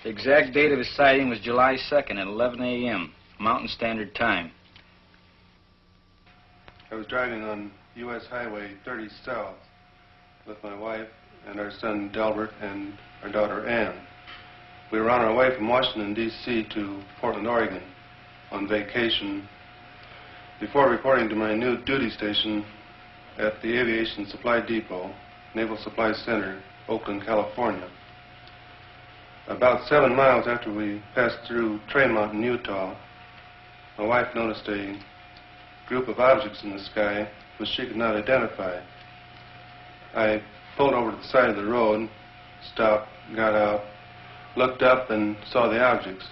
The exact date of his sighting was July 2nd at 11 a.m., Mountain Standard Time. I was driving on U.S. Highway 30 South with my wife and our son Delbert and our daughter Ann. We were on our way from Washington, D.C. to Portland, Oregon on vacation before reporting to my new duty station at the Aviation Supply Depot, Naval Supply Center, Oakland, California. About 7 miles after we passed through Train Mountain, Utah, my wife noticed a group of objects in the sky which she could not identify. I pulled over to the side of the road, stopped, got out, looked up and saw the objects.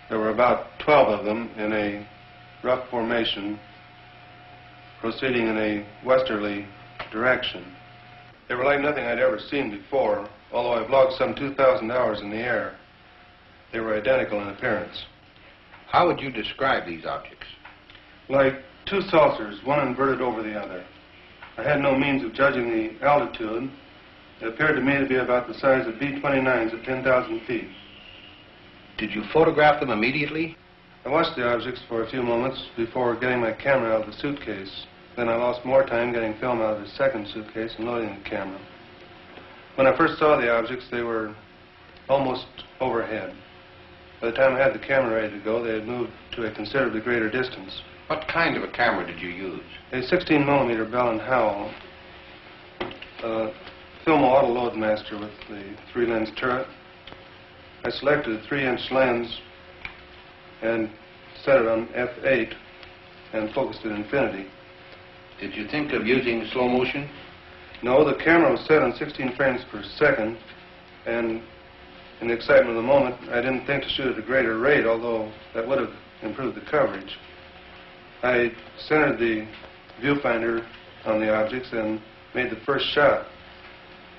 There were about 12 of them in a rough formation proceeding in a westerly direction. They were like nothing I'd ever seen before, although I've logged some 2,000 hours in the air. They were identical in appearance. How would you describe these objects? Like two saucers, one inverted over the other. I had no means of judging the altitude. It appeared to me to be about the size of B-29s at 10,000 feet. Did you photograph them immediately? I watched the objects for a few moments before getting my camera out of the suitcase. Then I lost more time getting film out of the second suitcase and loading the camera. When I first saw the objects, they were almost overhead. By the time I had the camera ready to go, they had moved to a considerably greater distance. What kind of a camera did you use? A 16-millimeter Bell & Howell Filmo Auto Loadmaster with the 3-lens turret. I selected a 3-inch lens and set it on f8 and focused at infinity. Did you think of using slow motion? No, the camera was set on 16 frames per second, and in the excitement of the moment, I didn't think to shoot at a greater rate, although that would have improved the coverage. I centered the viewfinder on the objects and made the first shot.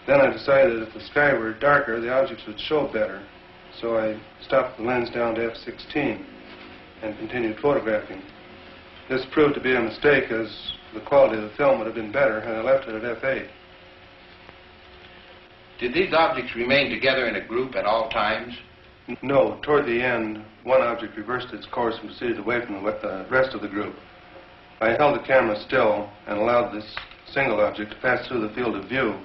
Then I decided that if the sky were darker, the objects would show better. So I stopped the lens down to f16 and continued photographing. This proved to be a mistake, as the quality of the film would have been better had I left it at f8. Did these objects remain together in a group at all times? No. Toward the end, one object reversed its course and proceeded away from the rest of the group. I held the camera still and allowed this single object to pass through the field of view,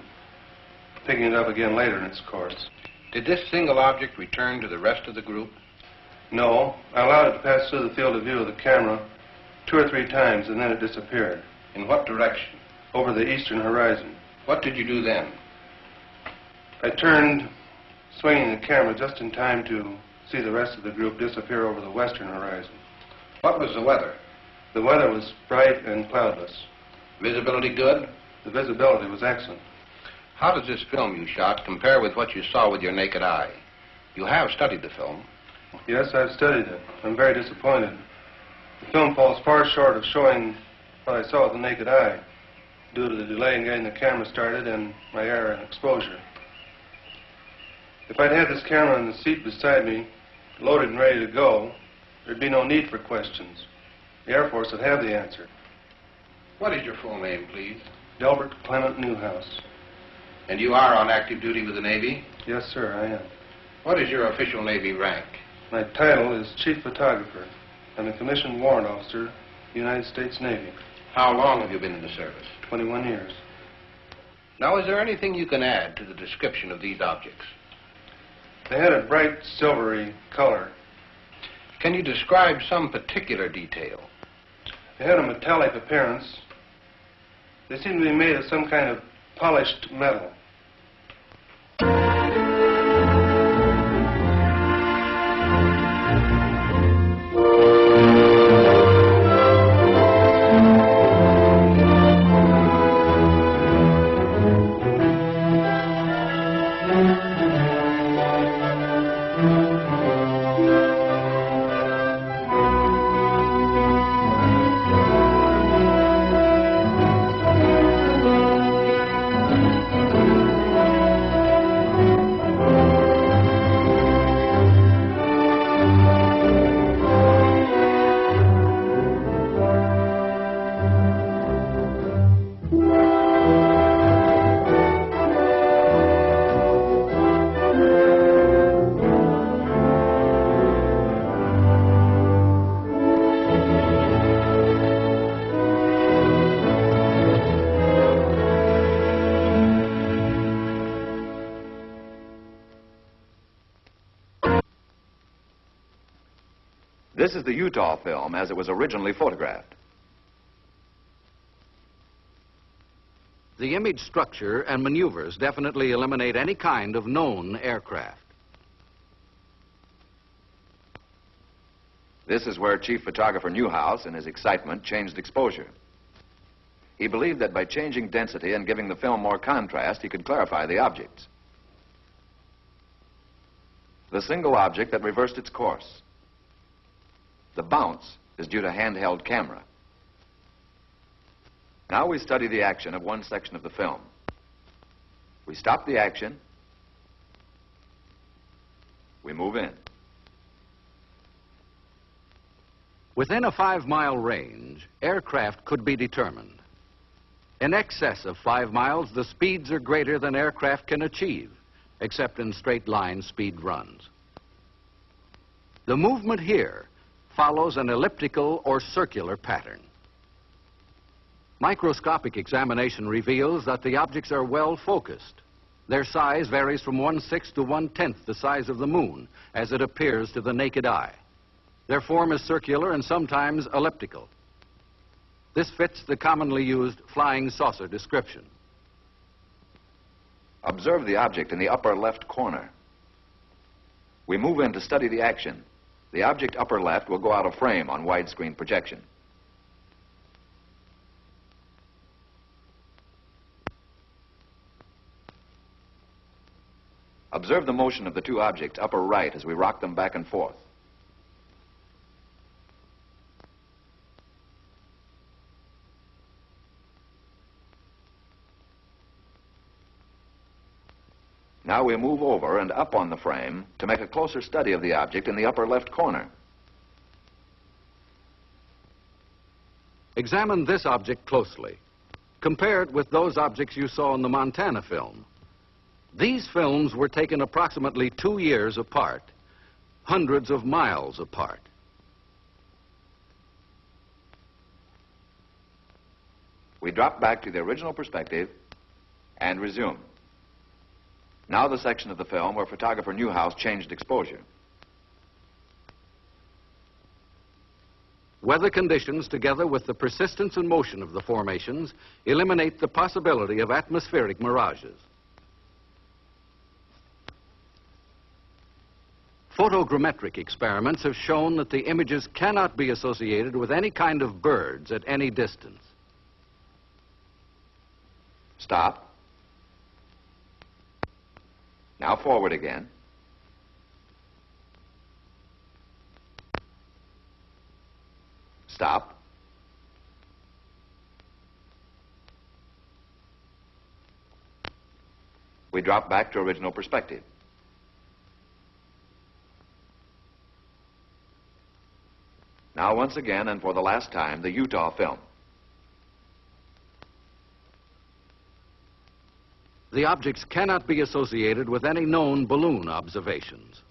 picking it up again later in its course. Did this single object return to the rest of the group? No. I allowed it to pass through the field of view of the camera 2 or 3 times, and then it disappeared. In what direction? Over the eastern horizon. What did you do then? I turned, swinging the camera just in time to see the rest of the group disappear over the western horizon. What was the weather? The weather was bright and cloudless. Visibility good? The visibility was excellent. How does this film you shot compare with what you saw with your naked eye? You have studied the film. Yes, I've studied it. I'm very disappointed. The film falls far short of showing what I saw with the naked eye, due to the delay in getting the camera started and my error in exposure. If I'd had this camera in the seat beside me, loaded and ready to go, there'd be no need for questions. The Air Force would have the answer. What is your full name, please? Delbert Clement Newhouse. And you are on active duty with the Navy? Yes, sir, I am. What is your official Navy rank? My title is Chief Photographer. I'm a commissioned warrant officer, United States Navy. How long have you been in the service? 21 years. Now, is there anything you can add to the description of these objects? They had a bright silvery color. Can you describe some particular detail? They had a metallic appearance. They seemed to be made of some kind of polished metal. This is the Utah film as it was originally photographed. The image structure and maneuvers definitely eliminate any kind of known aircraft. This is where Chief Photographer Newhouse, in his excitement, changed exposure. He believed that by changing density and giving the film more contrast, he could clarify the objects. The single object that reversed its course. The bounce is due to handheld camera. Now we study the action of one section of the film. We stop the action. We move in. Within a 5-mile range, aircraft could be determined. In excess of 5 miles, the speeds are greater than aircraft can achieve, except in straight-line speed runs. The movement here follows an elliptical or circular pattern. Microscopic examination reveals that the objects are well focused. Their size varies from 1/6 to 1/10 the size of the moon, as it appears to the naked eye. Their form is circular and sometimes elliptical. This fits the commonly used flying saucer description. Observe the object in the upper left corner. We move in to study the action. The object upper left will go out of frame on widescreen projection. Observe the motion of the two objects upper right as we rock them back and forth. Now we move over and up on the frame to make a closer study of the object in the upper left corner. Examine this object closely. Compare it with those objects you saw in the Montana film. These films were taken approximately 2 years apart, hundreds of miles apart. We drop back to the original perspective and resume. Now the section of the film where photographer Newhouse changed exposure. Weather conditions, together with the persistence and motion of the formations, eliminate the possibility of atmospheric mirages. Photogrammetric experiments have shown that the images cannot be associated with any kind of birds at any distance. Stop. Now forward again. Stop. We drop back to original perspective. Now once again, and for the last time, the Utah film. The objects cannot be associated with any known balloon observations.